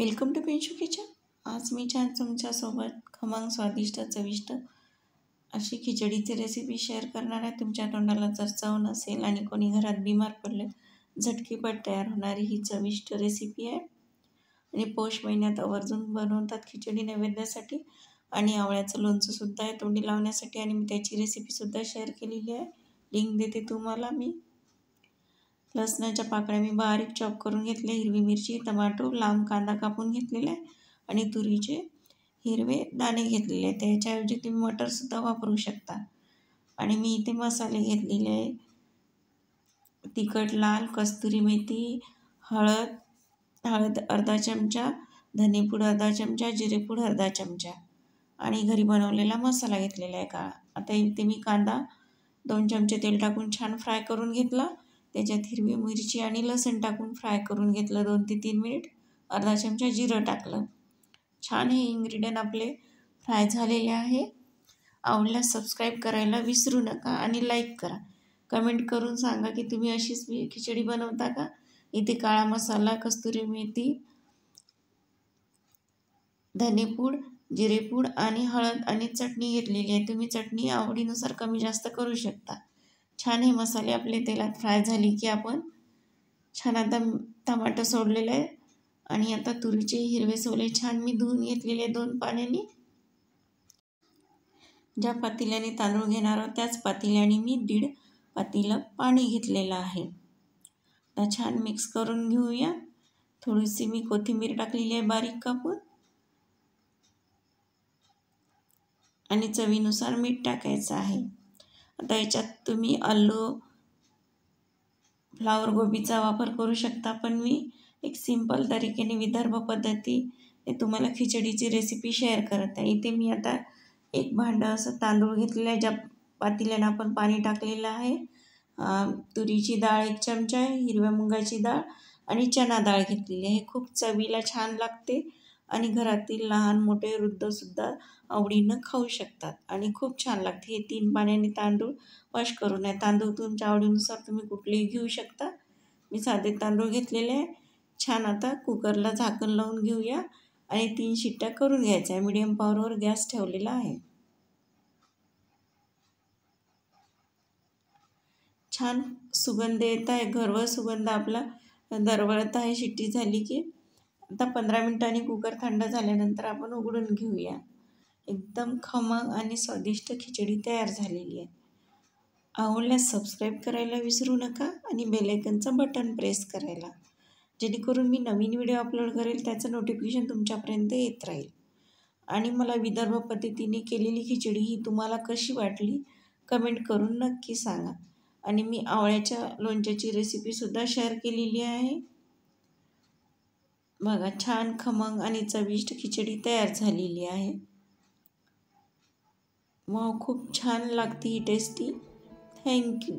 Welcome to पेंशू kitchen. आज मी छान तुमच्यासोबत खमंग स्वादिष्ट चविष्ट अशी खिचडीची रेसिपी शेअर करणार आहे. तुमच्या तोंडाला जर चव नसेल आणि कोणी घरात बिमार पडले, झटकीपट तयार होणारी ही चविष्ट रेसिपी आहे. आणि पौष महिन्यात आवर्जून बनवतात खिचडी नैवेद्यासाठी. आणि आवळ्याचं लोणचंसुद्धा आहे तोंडी लावण्यासाठी, आणि मी त्याची रेसिपीसुद्धा शेअर केलेली आहे. लिंक देते तुम्हाला मी. लसणाच्या पाकळ्या मी बारीक चॉप करून घेतले, हिरवी मिरची, टमाटो, लांब कांदा कापून घेतलेला आहे आणि तुरीचे हिरवे दाणे घेतलेले आहेत. त्याच्याऐवजी तुम्ही मटरसुद्धा वापरू शकता. आणि मी इथे मसाले घेतलेले आहे. तिखट लाल, कस्तुरी मेथी, हळद अर्धा चमचा, धनेपूड अर्धा चमचा, जिरेपूड अर्धा चमचा आणि घरी बनवलेला मसाला घेतलेला आहे काळा. आता इथे मी कांदा 2 चमचे तेल टाकून छान फ्राय करून घेतला. त्याच्यात हिरवी मिरची आणि लसूण टाकून फ्राय करून घेतलं 2 ते 3 मिनिट. अर्धा चमचा जिरं टाकलं. छान हे इन्ग्रेडियंट आपले फ्राय झालेले आहे. आवडल्यास सबस्क्राईब करायला विसरू नका आणि लाईक करा. कमेंट करून सांगा की तुम्ही अशीच खिचडी बनवता का. इथे काळा मसाला, कस्तुरी मेथी, धनेपूड, जिरेपूड आणि हळद आणि चटणी घेतलेली आहे. तुम्ही चटणी आवडीनुसार कमी जास्त करू शकता. छान हे मसाले आपले तेलात फ्राय झाले की आपण छान आता टमाटर सोडलेलं आहे. आणि आता तुरीचे हिरवे सोले छान मी धुवून घेतलेले 2 पाण्याने. ज्या पातेल्याने तांदूळ घेणार आहोत त्याच पातेल्याने मी 1.5 पातेलं पाणी घेतलेलं आहे. आता छान मिक्स करून घेऊया. थोडीशी मी कोथिंबीर टाकलेली आहे बारीक कापून आणि चवीनुसार मीठ टाकायचं आहे. आता याच्यात तुम्ही आलू, फ्लावर गोबीचा वापर करू शकता, पण मी एक सिंपल तरीकेने विदर्भ पद्धतीने तुम्हाला खिचडीची रेसिपी शेअर करत आहे. इथे मी आता एक भांडं असं तांदूळ घेतलेलं आहे. ज्या पातेल्यानं आपण पाणी टाकलेलं आहे. तुरीची डाळ 1 चमचा आहे, हिरव्या मुगाची डाळ आणि चणा डाळ घेतलेली आहे. खूप चवीला छान लागते आणि घरातील लहान मोठे वृद्धसुद्धा आवडीनं खाऊ शकतात आणि खूप छान लागते. हे 3 पाण्याने तांदूळ वॉश करून आहे. तांदूळ तुमच्या आवडीनुसार तुम्ही कुठलेही घेऊ शकता. मी साधे तांदूळ घेतलेले आहे. छान आता कुकरला झाकण लावून घेऊया आणि 3 शिट्ट्या करून घ्यायच्या आहे. मीडियम पॉवरवर गॅस ठेवलेला आहे. छान सुगंध येत आहे. घरवर सुगंध आपला दरवळत आहे. शिट्टी झाली की आता 15 मिनिटांनी कुकर थंड झाल्यानंतर आपण उघडून घेऊया. एकदम खमंग आणि स्वादिष्ट खिचडी तयार झालेली आहे. आवडल्यास सबस्क्राईब करायला विसरू नका आणि बेल आयकॉनचं बटन प्रेस करायला, जेणेकरून मी नवीन व्हिडिओ अपलोड करेल त्याचं नोटिफिकेशन तुमच्यापर्यंत येत राहील. आणि मला विदर्भ पद्धतीने केलेली खिचडी ही तुम्हाला कशी वाटली कमेंट करून नक्की सांगा. आणि मी आवळ्याच्या लोणच्याची रेसिपीसुद्धा शेअर केलेली आहे. बघा, छान खमंग आणि चविष्ट खिचडी तयार झालेली आहे. खूप छान लागते ही टेस्टी. थँक्यू.